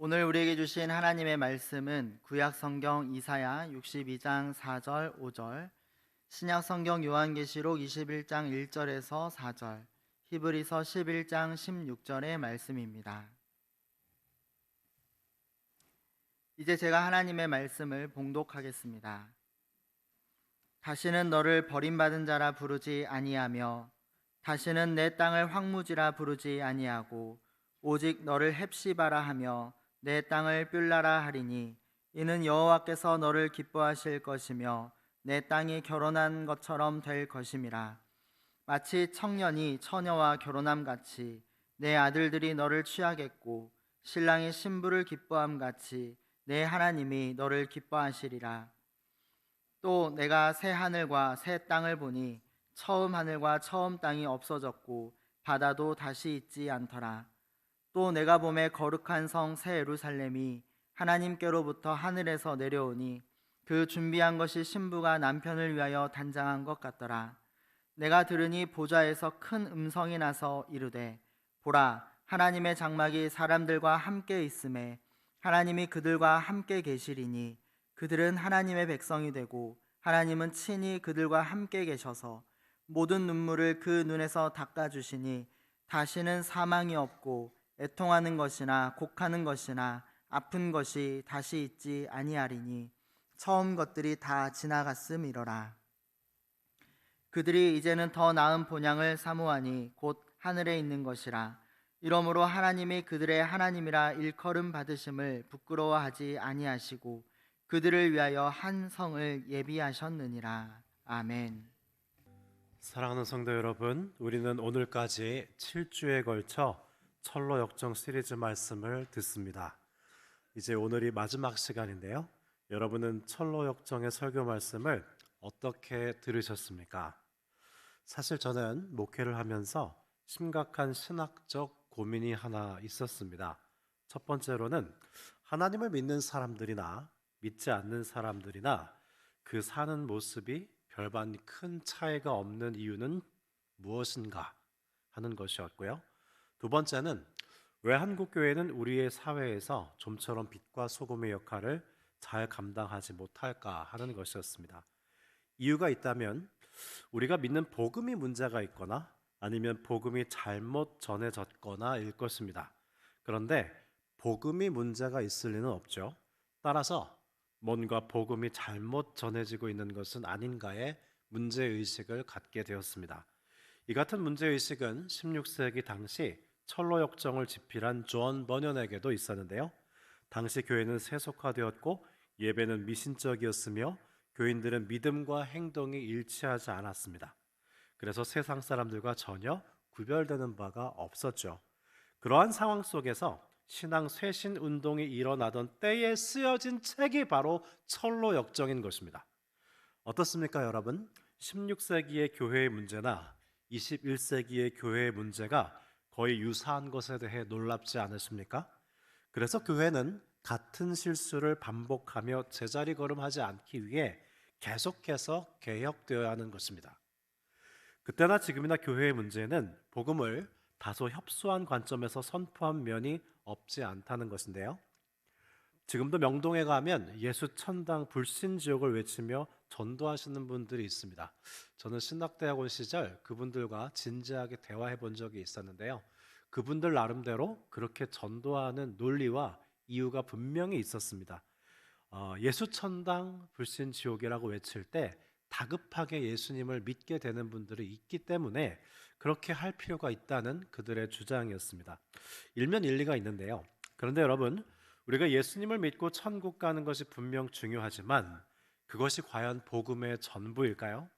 오늘 우리에게 주신 하나님의 말씀은 구약 성경 이사야 62장 4절 5절, 신약 성경 요한계시록 21장 1절에서 4절, 히브리서 11장 16절의 말씀입니다. 이제 제가 하나님의 말씀을 봉독하겠습니다. 다시는 너를 버림받은 자라 부르지 아니하며 다시는 내 땅을 황무지라 부르지 아니하고 오직 너를 헵시바라 하며 내 땅을 뷸라라 하리니 이는 여호와께서 너를 기뻐하실 것이며 내 땅이 결혼한 것처럼 될 것임이라. 마치 청년이 처녀와 결혼함 같이 내 아들들이 너를 취하겠고 신랑이 신부를 기뻐함 같이 내 하나님이 너를 기뻐하시리라. 또 내가 새 하늘과 새 땅을 보니 처음 하늘과 처음 땅이 없어졌고 바다도 다시 있지 않더라. 또 내가 보매 거룩한 성 새 예루살렘이 하나님께로부터 하늘에서 내려오니 그 준비한 것이 신부가 남편을 위하여 단장한 것 같더라. 내가 들으니 보좌에서 큰 음성이 나서 이르되 보라, 하나님의 장막이 사람들과 함께 있음에 하나님이 그들과 함께 계시리니 그들은 하나님의 백성이 되고 하나님은 친히 그들과 함께 계셔서 모든 눈물을 그 눈에서 닦아주시니 다시는 사망이 없고 애통하는 것이나 곡하는 것이나 아픈 것이 다시 있지 아니하리니 처음 것들이 다 지나갔음이로라. 그들이 이제는 더 나은 본향을 사모하니 곧 하늘에 있는 것이라. 이러므로 하나님이 그들의 하나님이라 일컬음 받으심을 부끄러워하지 아니하시고 그들을 위하여 한 성을 예비하셨느니라. 아멘. 사랑하는 성도 여러분, 우리는 오늘까지 7주에 걸쳐 철로 역정 시리즈 말씀을 듣습니다. 이제 오늘이 마지막 시간인데요. 여러분은 철로 역정의 설교 말씀을 어떻게 들으셨습니까? 사실 저는 목회를 하면서 심각한 신학적 고민이 하나 있었습니다. 첫 번째로는 하나님을 믿는 사람들이나 믿지 않는 사람들이나 그 사는 모습이 별반 큰 차이가 없는 이유는 무엇인가 하는 것이었고요. 두 번째는 왜 한국교회는 우리의 사회에서 좀처럼 빛과 소금의 역할을 잘 감당하지 못할까 하는 것이었습니다. 이유가 있다면 우리가 믿는 복음이 문제가 있거나 아니면 복음이 잘못 전해졌거나일 것입니다. 그런데 복음이 문제가 있을 리는 없죠. 따라서 뭔가 복음이 잘못 전해지고 있는 것은 아닌가에 문제의식을 갖게 되었습니다. 이 같은 문제의식은 16세기 당시 철로 역정을 집필한 존 버년에게도 있었는데요. 당시 교회는 세속화되었고 예배는 미신적이었으며 교인들은 믿음과 행동이 일치하지 않았습니다. 그래서 세상 사람들과 전혀 구별되는 바가 없었죠. 그러한 상황 속에서 신앙 쇄신 운동이 일어나던 때에 쓰여진 책이 바로 철로 역정인 것입니다. 어떻습니까, 여러분? 16세기의 교회의 문제나 21세기의 교회의 문제가 거의 유사한 것에 대해 놀랍지 않으십니까? 그래서 교회는 같은 실수를 반복하며 제자리 걸음하지 않기 위해 계속해서 개혁되어야 하는 것입니다. 그때나 지금이나 교회의 문제는 복음을 다소 협소한 관점에서 선포한 면이 없지 않다는 것인데요. 지금도 명동에 가면 예수 천당 불신 지옥을 외치며 전도하시는 분들이 있습니다. 저는 신학대학원 시절 그분들과 진지하게 대화해 본 적이 있었는데요. 그분들 나름대로 그렇게 전도하는 논리와 이유가 분명히 있었습니다. 예수 천당 불신 지옥이라고 외칠 때 다급하게 예수님을 믿게 되는 분들이 있기 때문에 그렇게 할 필요가 있다는 그들의 주장이었습니다. 일면 일리가 있는데요. 그런데 여러분, 우리가 예수님을 믿고 천국 가는 것이 분명 중요하지만 그것이 과연 복음의 전부일까요?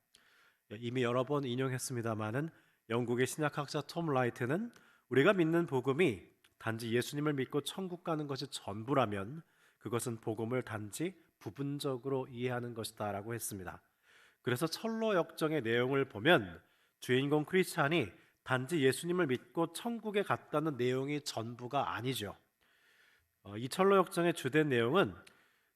이미 여러 번 인용했습니다마는 영국의 신약학자 톰 라이트는 우리가 믿는 복음이 단지 예수님을 믿고 천국 가는 것이 전부라면 그것은 복음을 단지 부분적으로 이해하는 것이다 라고 했습니다. 그래서 철로 역정의 내용을 보면 주인공 크리스찬이 단지 예수님을 믿고 천국에 갔다는 내용이 전부가 아니죠. 이 철로 역정의 주된 내용은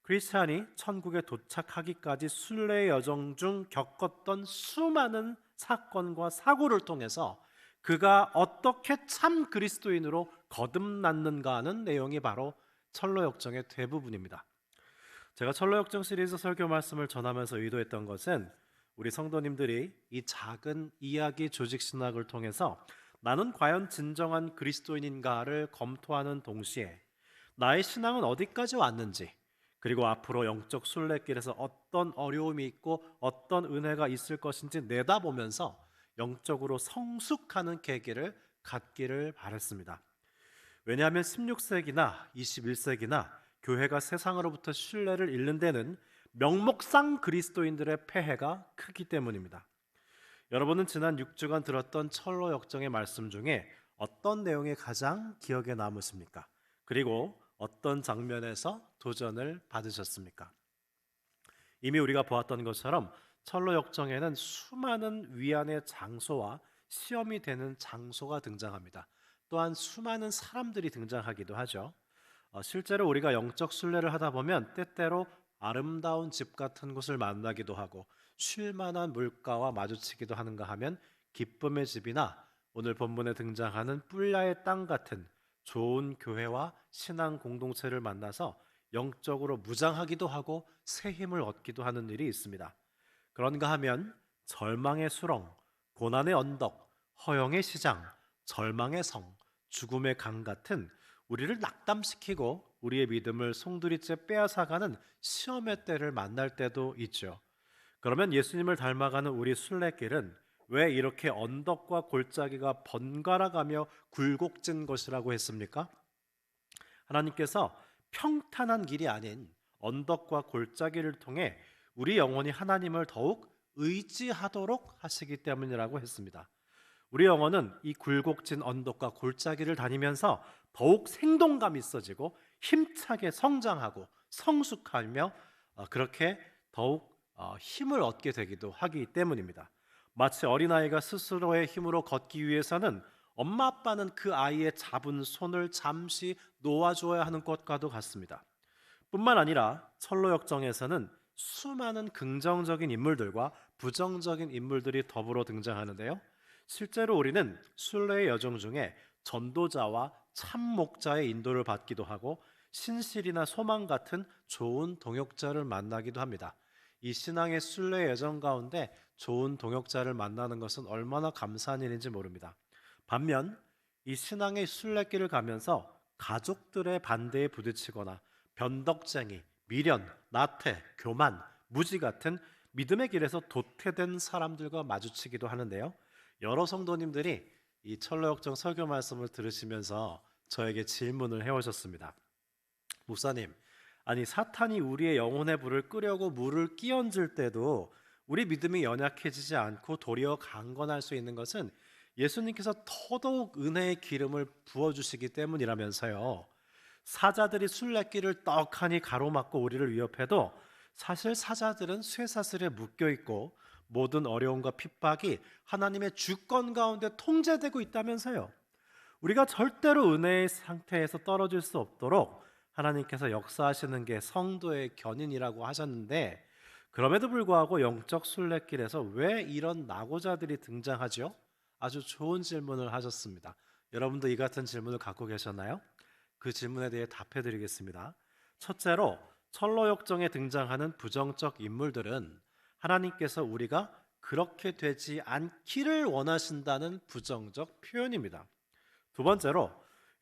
크리스찬이 천국에 도착하기까지 순례의 여정 중 겪었던 수많은 사건과 사고를 통해서 그가 어떻게 참 그리스도인으로 거듭났는가 하는 내용이 바로 철로 역정의 대부분입니다. 제가 철로 역정 시리즈 설교 말씀을 전하면서 의도했던 것은 우리 성도님들이 이 작은 이야기 조직 신학을 통해서 나는 과연 진정한 그리스도인인가를 검토하는 동시에 나의 신앙은 어디까지 왔는지, 그리고 앞으로 영적 순례길에서 어떤 어려움이 있고 어떤 은혜가 있을 것인지 내다보면서 영적으로 성숙하는 계기를 갖기를 바랬습니다. 왜냐하면 16세기나 21세기나 교회가 세상으로부터 신뢰를 잃는 데는 명목상 그리스도인들의 폐해가 크기 때문입니다. 여러분은 지난 6주간 들었던 철로 역정의 말씀 중에 어떤 내용이 가장 기억에 남으십니까? 그리고 어떤 장면에서 도전을 받으셨습니까? 이미 우리가 보았던 것처럼 철로 역정에는 수많은 위안의 장소와 시험이 되는 장소가 등장합니다. 또한 수많은 사람들이 등장하기도 하죠. 실제로 우리가 영적 순례를 하다 보면 때때로 아름다운 집 같은 곳을 만나기도 하고 쉴 만한 물가와 마주치기도 하는가 하면 기쁨의 집이나 오늘 본문에 등장하는 뿔야의 땅 같은 좋은 교회와 신앙 공동체를 만나서 영적으로 무장하기도 하고 새 힘을 얻기도 하는 일이 있습니다. 그런가 하면 절망의 수렁, 고난의 언덕, 허영의 시장, 절망의 성, 죽음의 강 같은 우리를 낙담시키고 우리의 믿음을 송두리째 빼앗아가는 시험의 때를 만날 때도 있죠. 그러면 예수님을 닮아가는 우리 순례길은 왜 이렇게 언덕과 골짜기가 번갈아가며 굴곡진 것이라고 했습니까? 하나님께서 평탄한 길이 아닌 언덕과 골짜기를 통해 우리 영혼이 하나님을 더욱 의지하도록 하시기 때문이라고 했습니다. 우리 영혼은 이 굴곡진 언덕과 골짜기를 다니면서 더욱 생동감 있어지고 힘차게 성장하고 성숙하며 그렇게 더욱 힘을 얻게 되기도 하기 때문입니다. 마치 어린아이가 스스로의 힘으로 걷기 위해서는 엄마 아빠는 그 아이의 잡은 손을 잠시 놓아줘야 하는 것과도 같습니다. 뿐만 아니라 철로 역정에서는 수많은 긍정적인 인물들과 부정적인 인물들이 더불어 등장하는데요. 실제로 우리는 순례의 여정 중에 전도자와 참목자의 인도를 받기도 하고 신실이나 소망 같은 좋은 동역자를 만나기도 합니다. 이 신앙의 순례 여정 가운데 좋은 동역자를 만나는 것은 얼마나 감사한 일인지 모릅니다. 반면 이 신앙의 순례길을 가면서 가족들의 반대에 부딪히거나 변덕쟁이, 미련, 나태, 교만, 무지 같은 믿음의 길에서 도태된 사람들과 마주치기도 하는데요. 여러 성도님들이 이 철로역정 설교 말씀을 들으시면서 저에게 질문을 해오셨습니다. 목사님, 아니 사탄이 우리의 영혼의 불을 끄려고 물을 끼얹을 때도 우리 믿음이 연약해지지 않고 도리어 강건할 수 있는 것은 예수님께서 더더욱 은혜의 기름을 부어주시기 때문이라면서요. 사자들이 순례길을 떡하니 가로막고 우리를 위협해도 사실 사자들은 쇠사슬에 묶여 있고 모든 어려움과 핍박이 하나님의 주권 가운데 통제되고 있다면서요. 우리가 절대로 은혜의 상태에서 떨어질 수 없도록 하나님께서 역사하시는 게 성도의 견인이라고 하셨는데, 그럼에도 불구하고 영적 순례길에서 왜 이런 낙오자들이 등장하죠? 아주 좋은 질문을 하셨습니다. 여러분도 이 같은 질문을 갖고 계셨나요? 그 질문에 대해 답해 드리겠습니다. 첫째로 철로역정에 등장하는 부정적 인물들은 하나님께서 우리가 그렇게 되지 않기를 원하신다는 부정적 표현입니다. 두 번째로,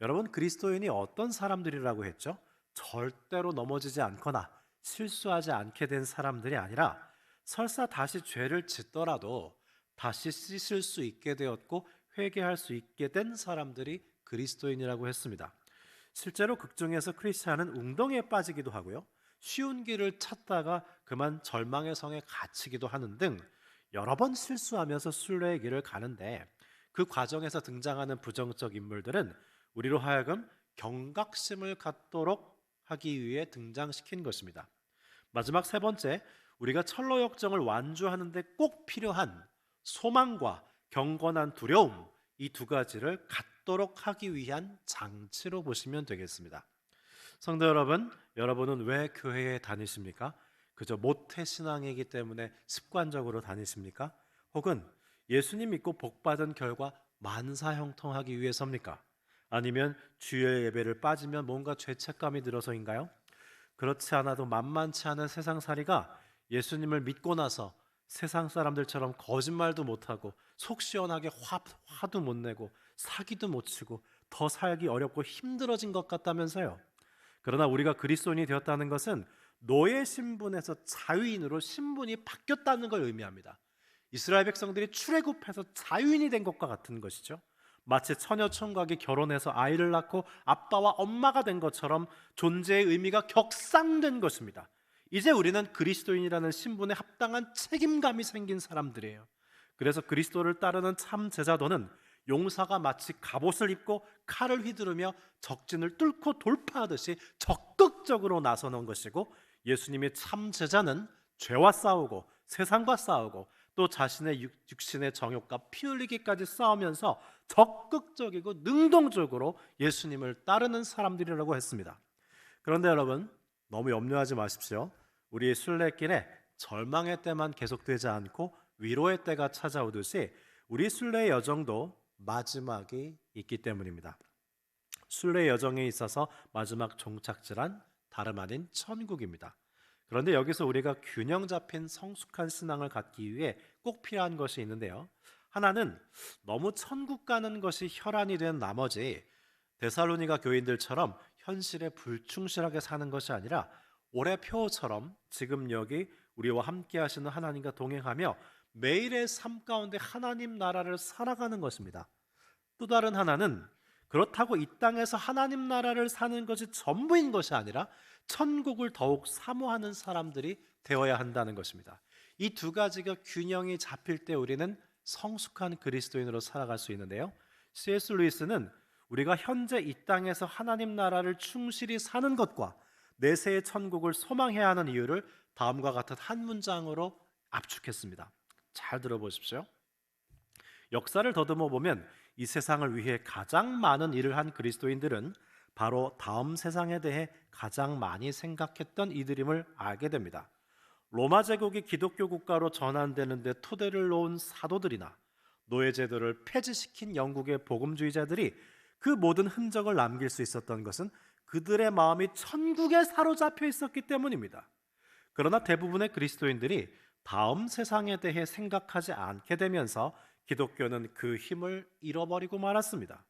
여러분 그리스도인이 어떤 사람들이라고 했죠? 절대로 넘어지지 않거나 실수하지 않게 된 사람들이 아니라 설사 다시 죄를 짓더라도 다시 씻을 수 있게 되었고 회개할 수 있게 된 사람들이 그리스도인이라고 했습니다. 실제로 극중에서 크리스찬은 웅덩이에 빠지기도 하고요, 쉬운 길을 찾다가 그만 절망의 성에 갇히기도 하는 등 여러 번 실수하면서 순례의 길을 가는데, 그 과정에서 등장하는 부정적 인물들은 우리로 하여금 경각심을 갖도록 하기 위해 등장시킨 것입니다. 마지막 세 번째, 우리가 철로역정을 완주하는 데 꼭 필요한 소망과 경건한 두려움, 이 두 가지를 갖도록 하기 위한 장치로 보시면 되겠습니다. 성도 여러분, 여러분은 왜 교회에 다니십니까? 그저 모태신앙이기 때문에 습관적으로 다니십니까? 혹은 예수님 믿고 복받은 결과 만사형통하기 위해서입니까? 아니면 주일 예배를 빠지면 뭔가 죄책감이 들어서인가요? 그렇지 않아도 만만치 않은 세상살이가 예수님을 믿고 나서 세상 사람들처럼 거짓말도 못하고 속 시원하게 화도 못 내고 사기도 못 치고 더 살기 어렵고 힘들어진 것 같다면서요. 그러나 우리가 그리스도인이 되었다는 것은 노예 신분에서 자유인으로 신분이 바뀌었다는 걸 의미합니다. 이스라엘 백성들이 출애굽해서 자유인이 된 것과 같은 것이죠. 마치 처녀 총각이 결혼해서 아이를 낳고 아빠와 엄마가 된 것처럼 존재의 의미가 격상된 것입니다. 이제 우리는 그리스도인이라는 신분에 합당한 책임감이 생긴 사람들이에요. 그래서 그리스도를 따르는 참 제자도는 용사가 마치 갑옷을 입고 칼을 휘두르며 적진을 뚫고 돌파하듯이 적극적으로 나서는 것이고, 예수님의 참 제자는 죄와 싸우고 세상과 싸우고 또 자신의 육신의 정욕과 피 흘리기까지 싸우면서 적극적이고 능동적으로 예수님을 따르는 사람들이라고 했습니다. 그런데 여러분, 너무 염려하지 마십시오. 우리의 순례길에 절망의 때만 계속되지 않고 위로의 때가 찾아오듯이 우리 순례의 여정도 마지막이 있기 때문입니다. 순례의 여정에 있어서 마지막 종착지란 다름 아닌 천국입니다. 그런데 여기서 우리가 균형 잡힌 성숙한 신앙을 갖기 위해 꼭 필요한 것이 있는데요. 하나는 너무 천국 가는 것이 혈안이 된 나머지 데살로니가 교인들처럼 현실에 불충실하게 사는 것이 아니라 올해 표처럼 지금 여기 우리와 함께 하시는 하나님과 동행하며 매일의 삶 가운데 하나님 나라를 살아가는 것입니다. 또 다른 하나는 그렇다고 이 땅에서 하나님 나라를 사는 것이 전부인 것이 아니라 천국을 더욱 사모하는 사람들이 되어야 한다는 것입니다. 이 두 가지가 균형이 잡힐 때 우리는 성숙한 그리스도인으로 살아갈 수 있는데요. C.S. 루이스는 우리가 현재 이 땅에서 하나님 나라를 충실히 사는 것과 내세의 천국을 소망해야 하는 이유를 다음과 같은 한 문장으로 압축했습니다. 잘 들어보십시오. 역사를 더듬어 보면 이 세상을 위해 가장 많은 일을 한 그리스도인들은 바로 다음 세상에 대해 가장 많이 생각했던 이들임을 알게 됩니다. 로마 제국이 기독교 국가로 전환되는 데 토대를 놓은 사도들이나 노예제도를 폐지시킨 영국의 복음주의자들이 그 모든 흔적을 남길 수 있었던 것은 그들의 마음이 천국에 사로잡혀 있었기 때문입니다. 그러나 대부분의 그리스도인들이 다음 세상에 대해 생각하지 않게 되면서 기독교는 그 힘을 잃어버리고 말았습니다.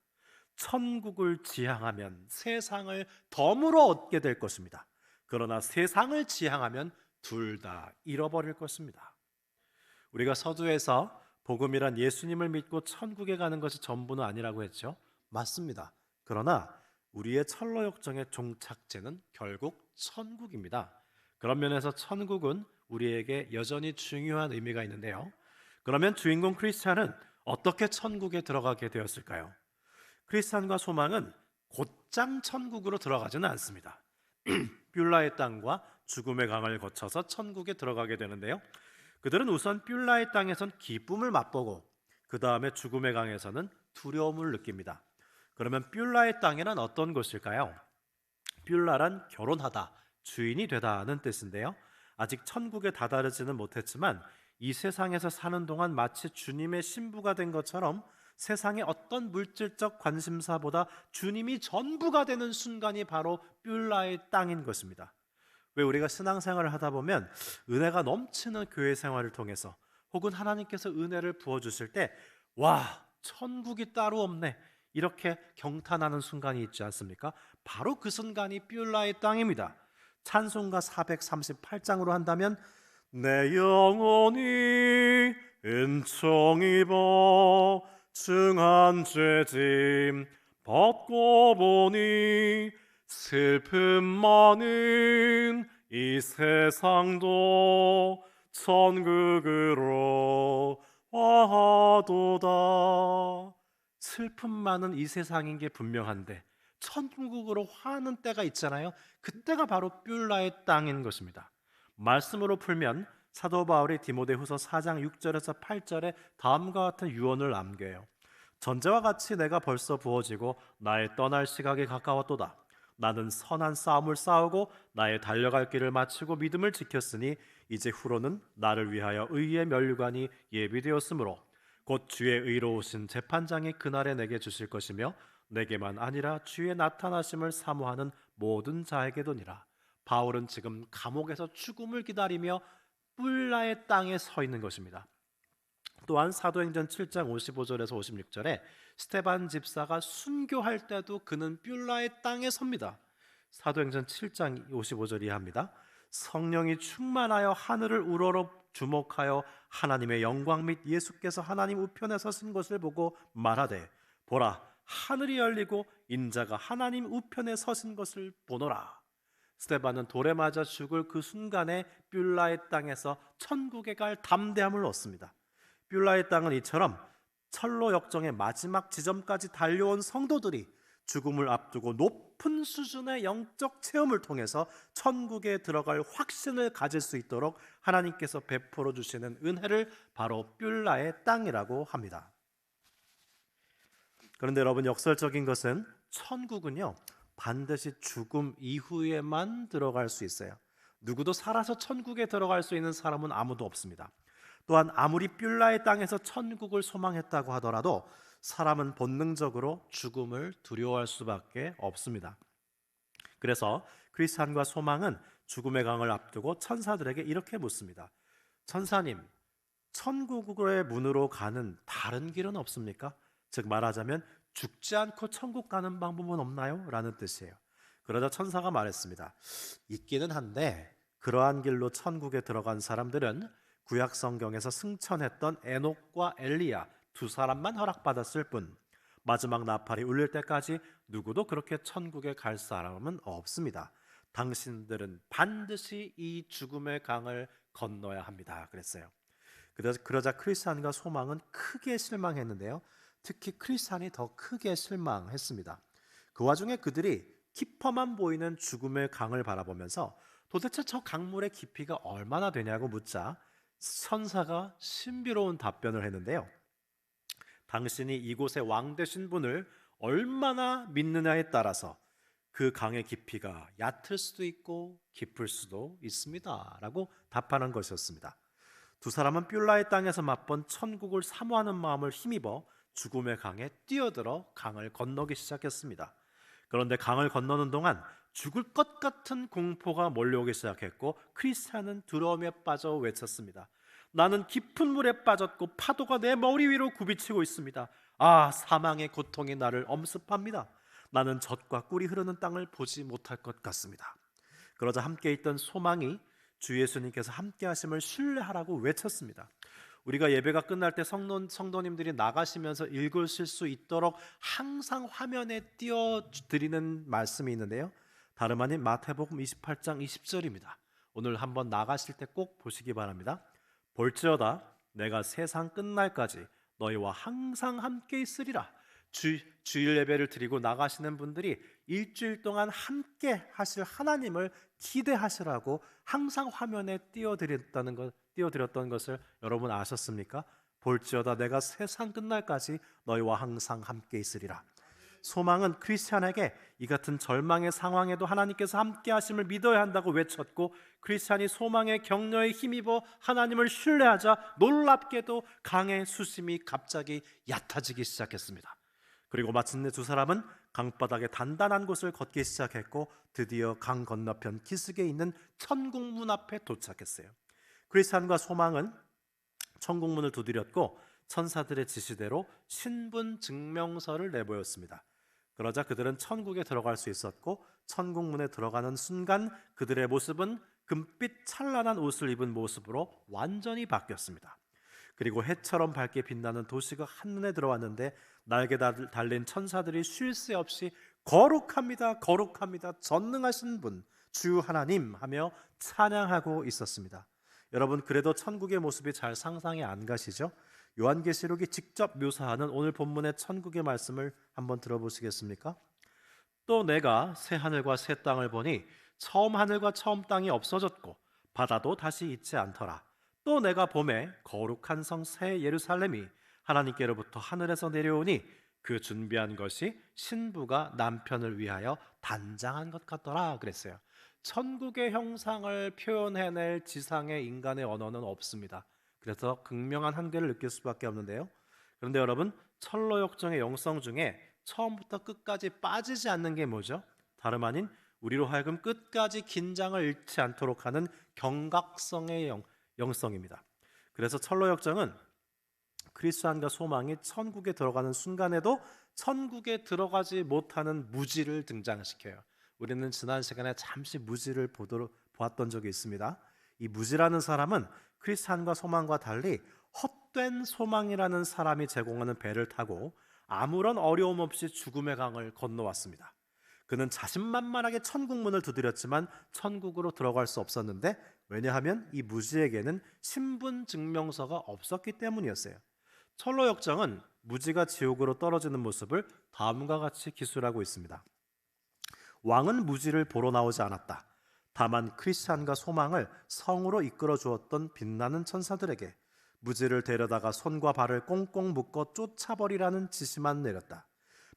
천국을 지향하면 세상을 덤으로 얻게 될 것입니다. 그러나 세상을 지향하면 둘 다 잃어버릴 것입니다. 우리가 서두에서 복음이란 예수님을 믿고 천국에 가는 것이 전부는 아니라고 했죠. 맞습니다. 그러나 우리의 철로 역정의 종착지는 결국 천국입니다. 그런 면에서 천국은 우리에게 여전히 중요한 의미가 있는데요. 그러면 주인공 크리스찬은 어떻게 천국에 들어가게 되었을까요? 크리스찬과 소망은 곧장 천국으로 들어가지는 않습니다. 뷸라의 땅과 죽음의 강을 거쳐서 천국에 들어가게 되는데요. 그들은 우선 뷸라의 땅에선 기쁨을 맛보고 그 다음에 죽음의 강에서는 두려움을 느낍니다. 그러면 뷸라의 땅에는 어떤 곳일까요? 뷸라란 결혼하다, 주인이 되다는 뜻인데요. 아직 천국에 다다르지는 못했지만 이 세상에서 사는 동안 마치 주님의 신부가 된 것처럼 세상의 어떤 물질적 관심사보다 주님이 전부가 되는 순간이 바로 뷸라의 땅인 것입니다. 왜 우리가 신앙생활을 하다 보면 은혜가 넘치는 교회 생활을 통해서 혹은 하나님께서 은혜를 부어주실 때 와, 천국이 따로 없네, 이렇게 경탄하는 순간이 있지 않습니까? 바로 그 순간이 뷸라의 땅입니다. 찬송가 438장으로 한다면 내 영혼이 은총 입어 중한 죄짐 벗고 보니 슬픔 많은 이 세상도 천국으로 와도다. 슬픔 많은 이 세상인 게 분명한데 천국으로 화하는 때가 있잖아요. 그때가 바로 뷸라의 땅인 것입니다. 말씀으로 풀면 사도 바울이 디모데후서 4장 6절에서 8절에 다음과 같은 유언을 남겨요. 전제와 같이 내가 벌써 부어지고 나의 떠날 시각이 가까웠도다. 나는 선한 싸움을 싸우고 나의 달려갈 길을 마치고 믿음을 지켰으니 이제 후로는 나를 위하여 의의 면류관이 예비되었으므로 곧 주의 의로우신 재판장이 그날에 내게 주실 것이며 내게만 아니라 주의 나타나심을 사모하는 모든 자에게도니라. 바울은 지금 감옥에서 죽음을 기다리며 뿔라의 땅에 서 있는 것입니다. 또한 사도행전 7장 55절에서 56절에 스테반 집사가 순교할 때도 그는 뷸라의 땅에 섭니다. 사도행전 7장 55절 이하입니다. 성령이 충만하여 하늘을 우러러 주목하여 하나님의 영광 및 예수께서 하나님 우편에 서신 것을 보고 말하되 보라 하늘이 열리고 인자가 하나님 우편에 서신 것을 보노라. 스테반은 돌에 맞아 죽을 그 순간에 뷸라의 땅에서 천국에 갈 담대함을 얻습니다. 뷸라의 땅은 이처럼 철로 역정의 마지막 지점까지 달려온 성도들이 죽음을 앞두고 높은 수준의 영적 체험을 통해서 천국에 들어갈 확신을 가질 수 있도록 하나님께서 베풀어 주시는 은혜를 바로 뷸라의 땅이라고 합니다. 그런데 여러분, 역설적인 것은 천국은요 반드시 죽음 이후에만 들어갈 수 있어요. 누구도 살아서 천국에 들어갈 수 있는 사람은 아무도 없습니다. 또한 아무리 뷸라의 땅에서 천국을 소망했다고 하더라도 사람은 본능적으로 죽음을 두려워할 수밖에 없습니다. 그래서 크리스찬과 소망은 죽음의 강을 앞두고 천사들에게 이렇게 묻습니다. 천사님, 천국의 문으로 가는 다른 길은 없습니까? 즉 말하자면 죽지 않고 천국 가는 방법은 없나요? 라는 뜻이에요. 그러자 천사가 말했습니다. 있기는 한데 그러한 길로 천국에 들어간 사람들은 구약 성경에서 승천했던 에녹과 엘리야 두 사람만 허락받았을 뿐 마지막 나팔이 울릴 때까지 누구도 그렇게 천국에 갈 사람은 없습니다. 당신들은 반드시 이 죽음의 강을 건너야 합니다. 그랬어요. 그러자 크리스찬과 소망은 크게 실망했는데요. 특히 크리스찬이 더 크게 실망했습니다. 그 와중에 그들이 깊어만 보이는 죽음의 강을 바라보면서 도대체 저 강물의 깊이가 얼마나 되냐고 묻자 천사가 신비로운 답변을 했는데요. 당신이 이곳의 왕 되신 분을 얼마나 믿느냐에 따라서 그 강의 깊이가 얕을 수도 있고 깊을 수도 있습니다 라고 답하는 것이었습니다. 두 사람은 뷸라의 땅에서 맛본 천국을 사모하는 마음을 힘입어 죽음의 강에 뛰어들어 강을 건너기 시작했습니다. 그런데 강을 건너는 동안 죽을 것 같은 공포가 몰려오기 시작했고 크리스찬은 두려움에 빠져 외쳤습니다. 나는 깊은 물에 빠졌고 파도가 내 머리 위로 굽이치고 있습니다. 아, 사망의 고통이 나를 엄습합니다. 나는 젖과 꿀이 흐르는 땅을 보지 못할 것 같습니다. 그러자 함께 있던 소망이 주 예수님께서 함께 하심을 신뢰하라고 외쳤습니다. 우리가 예배가 끝날 때 성도님들이 나가시면서 읽으실 수 있도록 항상 화면에 띄워드리는 말씀이 있는데요. 다름 아닌 마태복음 28장 20절입니다. 오늘 한번 나가실 때 꼭 보시기 바랍니다. 볼지어다 내가 세상 끝날까지 너희와 항상 함께 있으리라. 주일 예배를 드리고 나가시는 분들이 일주일 동안 함께 하실 하나님을 기대하시라고 항상 화면에 띄워드렸던 것을 여러분 아셨습니까? 볼지어다 내가 세상 끝날까지 너희와 항상 함께 있으리라. 소망은 크리스찬에게 이 같은 절망의 상황에도 하나님께서 함께 하심을 믿어야 한다고 외쳤고, 크리스찬이 소망의 격려에 힘입어 하나님을 신뢰하자 놀랍게도 강의 수심이 갑자기 얕아지기 시작했습니다. 그리고 마침내 두 사람은 강바닥에 단단한 곳을 걷기 시작했고 드디어 강 건너편 기슭에 있는 천국문 앞에 도착했어요. 크리스찬과 소망은 천국문을 두드렸고 천사들의 지시대로 신분 증명서를 내보였습니다. 그러자 그들은 천국에 들어갈 수 있었고 천국문에 들어가는 순간 그들의 모습은 금빛 찬란한 옷을 입은 모습으로 완전히 바뀌었습니다. 그리고 해처럼 밝게 빛나는 도시가 한눈에 들어왔는데 날개 달린 천사들이 쉴 새 없이 거룩합니다, 거룩합니다, 전능하신 분 주 하나님 하며 찬양하고 있었습니다. 여러분, 그래도 천국의 모습이 잘 상상이 안 가시죠? 요한계시록이 직접 묘사하는 오늘 본문의 천국의 말씀을 한번 들어보시겠습니까? 또 내가 새 하늘과 새 땅을 보니 처음 하늘과 처음 땅이 없어졌고 바다도 다시 있지 않더라. 또 내가 봄에 거룩한 성 새 예루살렘이 하나님께로부터 하늘에서 내려오니 그 준비한 것이 신부가 남편을 위하여 단장한 것 같더라 그랬어요. 천국의 형상을 표현해낼 지상의 인간의 언어는 없습니다. 그래서 극명한 한계를 느낄 수밖에 없는데요. 그런데 여러분, 철로 역정의 영성 중에 처음부터 끝까지 빠지지 않는 게 뭐죠? 다름 아닌 우리로 하여금 끝까지 긴장을 잃지 않도록 하는 경각성의 영성입니다. 그래서 철로 역정은 그리스도안과 소망이 천국에 들어가는 순간에도 천국에 들어가지 못하는 무지를 등장시켜요. 우리는 지난 시간에 잠시 무지를 보았던 적이 있습니다. 이 무지라는 사람은 그리스도안과 소망과 달리 헛된 소망이라는 사람이 제공하는 배를 타고 아무런 어려움 없이 죽음의 강을 건너왔습니다. 그는 자신만만하게 천국 문을 두드렸지만 천국으로 들어갈 수 없었는데, 왜냐하면 이 무지에게는 신분 증명서가 없었기 때문이었어요. 철로 역정은 무지가 지옥으로 떨어지는 모습을 다음과 같이 기술하고 있습니다. 왕은 무지를 보러 나오지 않았다. 다만 크리스찬과 소망을 성으로 이끌어 주었던 빛나는 천사들에게 무지를 데려다가 손과 발을 꽁꽁 묶어 쫓아버리라는 지시만 내렸다.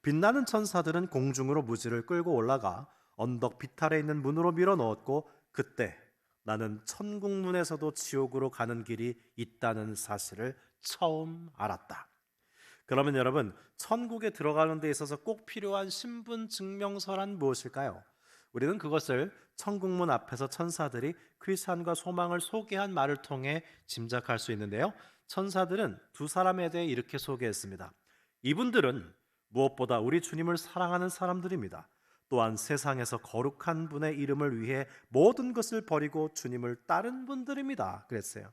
빛나는 천사들은 공중으로 무지를 끌고 올라가 언덕 비탈에 있는 문으로 밀어 넣었고, 그때 나는 천국문에서도 지옥으로 가는 길이 있다는 사실을 처음 알았다. 그러면 여러분, 천국에 들어가는 데 있어서 꼭 필요한 신분 증명서란 무엇일까요? 우리는 그것을 천국문 앞에서 천사들이 크리스찬과 소망을 소개한 말을 통해 짐작할 수 있는데요. 천사들은 두 사람에 대해 이렇게 소개했습니다. 이분들은 무엇보다 우리 주님을 사랑하는 사람들입니다. 또한 세상에서 거룩한 분의 이름을 위해 모든 것을 버리고 주님을 따른 분들입니다. 그랬어요.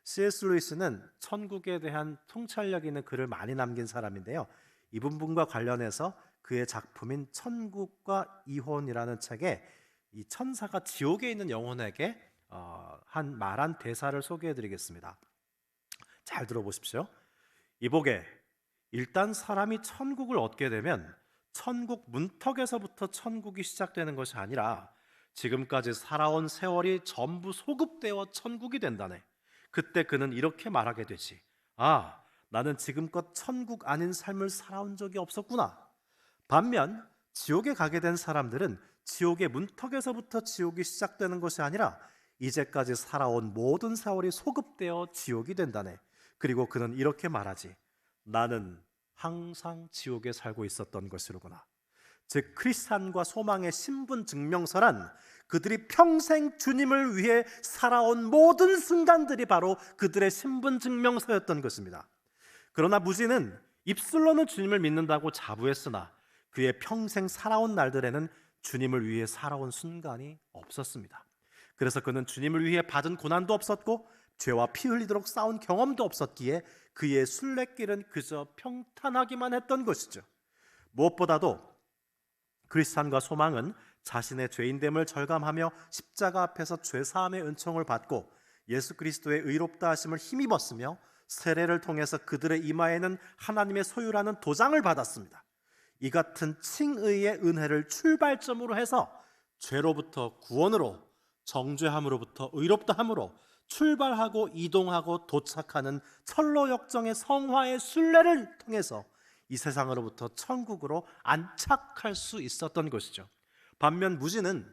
C.S. 루이스는 천국에 대한 통찰력 있는 글을 많이 남긴 사람인데요. 이 부분과 관련해서 그의 작품인 천국과 이혼이라는 책에 이 천사가 지옥에 있는 영혼에게 말한 대사를 소개해드리겠습니다. 잘 들어보십시오. 이보게, 일단 사람이 천국을 얻게 되면 천국 문턱에서부터 천국이 시작되는 것이 아니라 지금까지 살아온 세월이 전부 소급되어 천국이 된다네. 그때 그는 이렇게 말하게 되지. 아, 나는 지금껏 천국 아닌 삶을 살아온 적이 없었구나. 반면 지옥에 가게 된 사람들은 지옥의 문턱에서부터 지옥이 시작되는 것이 아니라 이제까지 살아온 모든 세월이 소급되어 지옥이 된다네. 그리고 그는 이렇게 말하지. 나는 항상 지옥에 살고 있었던 것이로구나. 즉 크리스찬과 소망의 신분 증명서란 그들이 평생 주님을 위해 살아온 모든 순간들이 바로 그들의 신분 증명서였던 것입니다. 그러나 무지는 입술로는 주님을 믿는다고 자부했으나 그의 평생 살아온 날들에는 주님을 위해 살아온 순간이 없었습니다. 그래서 그는 주님을 위해 받은 고난도 없었고 죄와 피 흘리도록 싸운 경험도 없었기에 그의 순례길은 그저 평탄하기만 했던 것이죠. 무엇보다도 그리스도인과 소망은 자신의 죄인됨을 절감하며 십자가 앞에서 죄사함의 은총을 받고 예수 그리스도의 의롭다 하심을 힘입었으며 세례를 통해서 그들의 이마에는 하나님의 소유라는 도장을 받았습니다. 이 같은 칭의의 은혜를 출발점으로 해서 죄로부터 구원으로, 정죄함으로부터 의롭다함으로 출발하고 이동하고 도착하는 철로 역정의 성화의 순례를 통해서 이 세상으로부터 천국으로 안착할 수 있었던 것이죠. 반면 무지는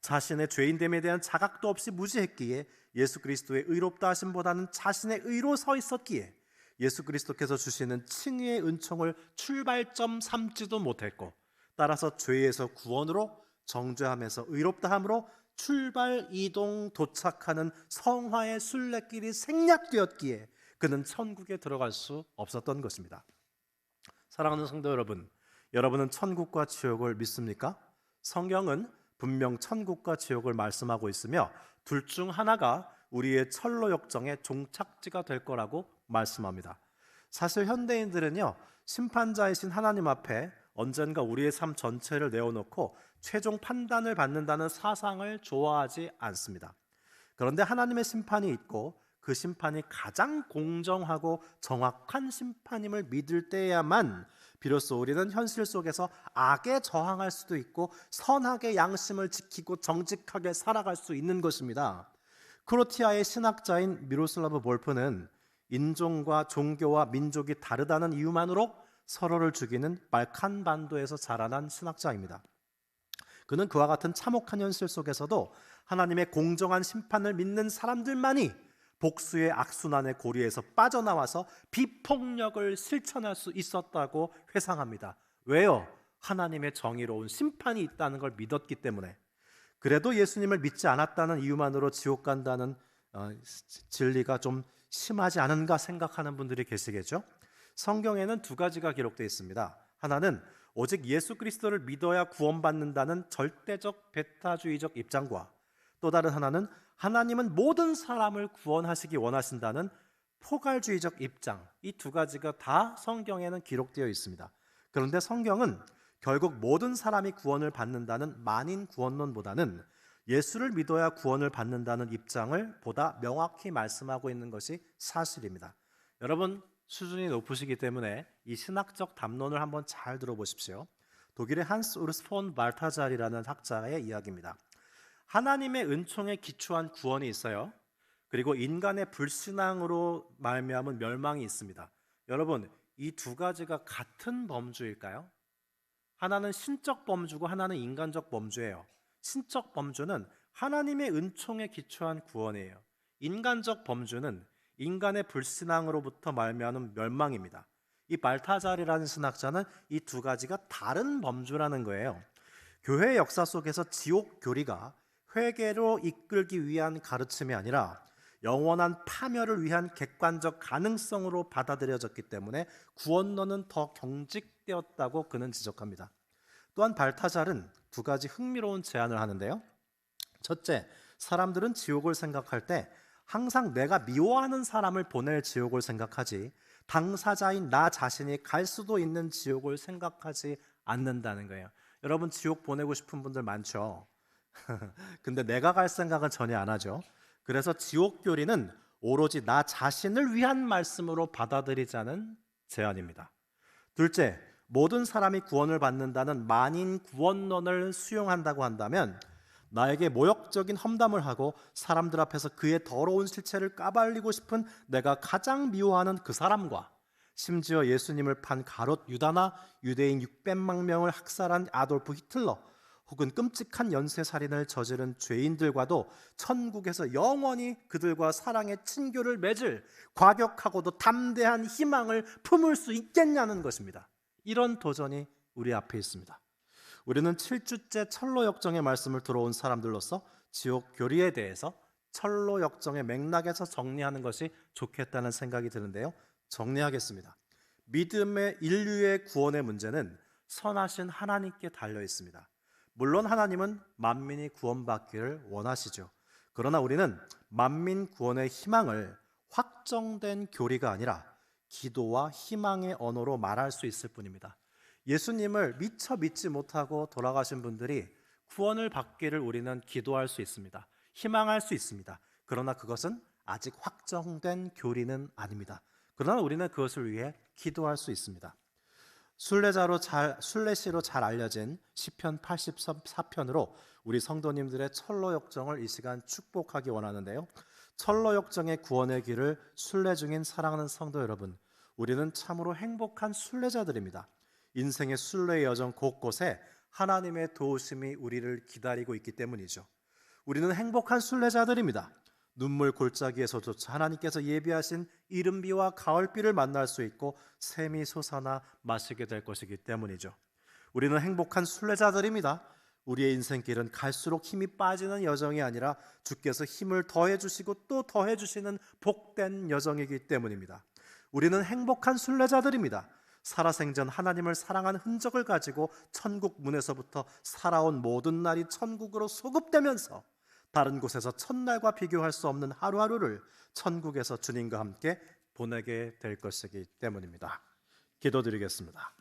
자신의 죄인됨에 대한 자각도 없이 무지했기에 예수 그리스도의 의롭다 하심보다는 자신의 의로 서 있었기에 예수 그리스도께서 주시는 칭의의 은총을 출발점 삼지도 못했고, 따라서 죄에서 구원으로, 정죄함에서 의롭다함으로 출발, 이동, 도착하는 성화의 순례길이 생략되었기에 그는 천국에 들어갈 수 없었던 것입니다. 사랑하는 성도 여러분, 여러분은 천국과 지옥을 믿습니까? 성경은 분명 천국과 지옥을 말씀하고 있으며 둘 중 하나가 우리의 철로 역정의 종착지가 될 거라고 말씀합니다. 사실 현대인들은요, 심판자이신 하나님 앞에 언젠가 우리의 삶 전체를 내어놓고 최종 판단을 받는다는 사상을 좋아하지 않습니다. 그런데 하나님의 심판이 있고 그 심판이 가장 공정하고 정확한 심판임을 믿을 때야만 비로소 우리는 현실 속에서 악에 저항할 수도 있고 선악의 양심을 지키고 정직하게 살아갈 수 있는 것입니다. 크로티아의 신학자인 미로슬라브 볼프는 인종과 종교와 민족이 다르다는 이유만으로 서로를 죽이는 발칸 반도에서 자라난 신학자입니다. 그는 그와 같은 참혹한 현실 속에서도 하나님의 공정한 심판을 믿는 사람들만이 복수의 악순환의 고리에서 빠져나와서 비폭력을 실천할 수 있었다고 회상합니다. 왜요? 하나님의 정의로운 심판이 있다는 걸 믿었기 때문에. 그래도 예수님을 믿지 않았다는 이유만으로 지옥 간다는 진리가 좀 심하지 않은가 생각하는 분들이 계시겠죠? 성경에는 두 가지가 기록되어 있습니다. 하나는 오직 예수 그리스도를 믿어야 구원받는다는 절대적 배타주의적 입장과, 또 다른 하나는 하나님은 모든 사람을 구원하시기 원하신다는 포괄주의적 입장, 이 두 가지가 다 성경에는 기록되어 있습니다. 그런데 성경은 결국 모든 사람이 구원을 받는다는 만인 구원론보다는 예수를 믿어야 구원을 받는다는 입장을 보다 명확히 말씀하고 있는 것이 사실입니다. 여러분 수준이 높으시기 때문에 이 신학적 담론을 한번 잘 들어보십시오. 독일의 한스 우르스 폰 발타잘이라는 학자의 이야기입니다. 하나님의 은총에 기초한 구원이 있어요. 그리고 인간의 불신앙으로 말미암은 멸망이 있습니다. 여러분, 이 두 가지가 같은 범주일까요? 하나는 신적 범주고 하나는 인간적 범주예요. 신적 범주는 하나님의 은총에 기초한 구원이에요. 인간적 범주는 인간의 불신앙으로부터 말미암은 멸망입니다. 이 발타잘이라는 신학자는 이 두 가지가 다른 범주라는 거예요. 교회 역사 속에서 지옥 교리가 회개로 이끌기 위한 가르침이 아니라 영원한 파멸을 위한 객관적 가능성으로 받아들여졌기 때문에 구원론은 더 경직되었다고 그는 지적합니다. 또한 발타잘은 두 가지 흥미로운 제안을 하는데요. 첫째, 사람들은 지옥을 생각할 때 항상 내가 미워하는 사람을 보낼 지옥을 생각하지 당사자인 나 자신이 갈 수도 있는 지옥을 생각하지 않는다는 거예요. 여러분 지옥 보내고 싶은 분들 많죠. 근데 내가 갈 생각은 전혀 안 하죠. 그래서 지옥 교리는 오로지 나 자신을 위한 말씀으로 받아들이자는 제안입니다. 둘째, 모든 사람이 구원을 받는다는 만인 구원론을 수용한다고 한다면 나에게 모욕적인 험담을 하고 사람들 앞에서 그의 더러운 실체를 까발리고 싶은 내가 가장 미워하는 그 사람과, 심지어 예수님을 판 가롯 유다나 유대인 600만 명을 학살한 아돌프 히틀러, 혹은 끔찍한 연쇄살인을 저지른 죄인들과도 천국에서 영원히 그들과 사랑의 친교를 맺을 과격하고도 담대한 희망을 품을 수 있겠냐는 것입니다. 이런 도전이 우리 앞에 있습니다. 우리는 7주째 철로 역정의 말씀을 들어온 사람들로서 지옥 교리에 대해서 철로 역정의 맥락에서 정리하는 것이 좋겠다는 생각이 드는데요. 정리하겠습니다. 믿음의 인류의 구원의 문제는 선하신 하나님께 달려 있습니다. 물론 하나님은 만민이 구원받기를 원하시죠. 그러나 우리는 만민 구원의 희망을 확정된 교리가 아니라 기도와 희망의 언어로 말할 수 있을 뿐입니다. 예수님을 미처 믿지 못하고 돌아가신 분들이 구원을 받기를 우리는 기도할 수 있습니다. 희망할 수 있습니다. 그러나 그것은 아직 확정된 교리는 아닙니다. 그러나 우리는 그것을 위해 기도할 수 있습니다. 순례시로 잘 알려진 시편 84편으로 우리 성도님들의 철로 역정을 이 시간 축복하기 원하는데요. 철로 역정의 구원의 길을 순례 중인 사랑하는 성도 여러분, 우리는 참으로 행복한 순례자들입니다. 인생의 순례 여정 곳곳에 하나님의 도우심이 우리를 기다리고 있기 때문이죠. 우리는 행복한 순례자들입니다. 눈물 골짜기에서조차 하나님께서 예비하신 이른비와 가을비를 만날 수 있고 샘이 솟아나 마시게 될 것이기 때문이죠. 우리는 행복한 순례자들입니다. 우리의 인생길은 갈수록 힘이 빠지는 여정이 아니라 주께서 힘을 더해 주시고 또 더해 주시는 복된 여정이기 때문입니다. 우리는 행복한 순례자들입니다. 살아생전 하나님을 사랑한 흔적을 가지고 천국 문에서부터 살아온 모든 날이 천국으로 소급되면서 다른 곳에서 첫날과 비교할 수 없는 하루하루를 천국에서 주님과 함께 보내게 될 것이기 때문입니다. 기도드리겠습니다.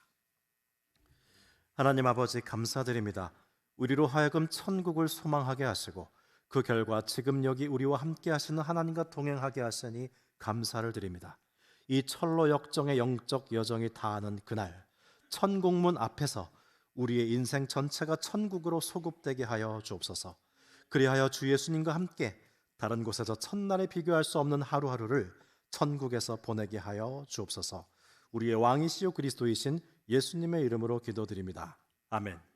하나님 아버지 감사드립니다. 우리로 하여금 천국을 소망하게 하시고 그 결과 지금 여기 우리와 함께 하시는 하나님과 동행하게 하시니 감사를 드립니다. 이 철로 역정의 영적 여정이 다하는 그날 천국문 앞에서 우리의 인생 전체가 천국으로 소급되게 하여 주옵소서. 그리하여 주 예수님과 함께 다른 곳에서 첫날에 비교할 수 없는 하루하루를 천국에서 보내게 하여 주옵소서. 우리의 왕이시요 그리스도이신 예수님의 이름으로 기도드립니다. 아멘.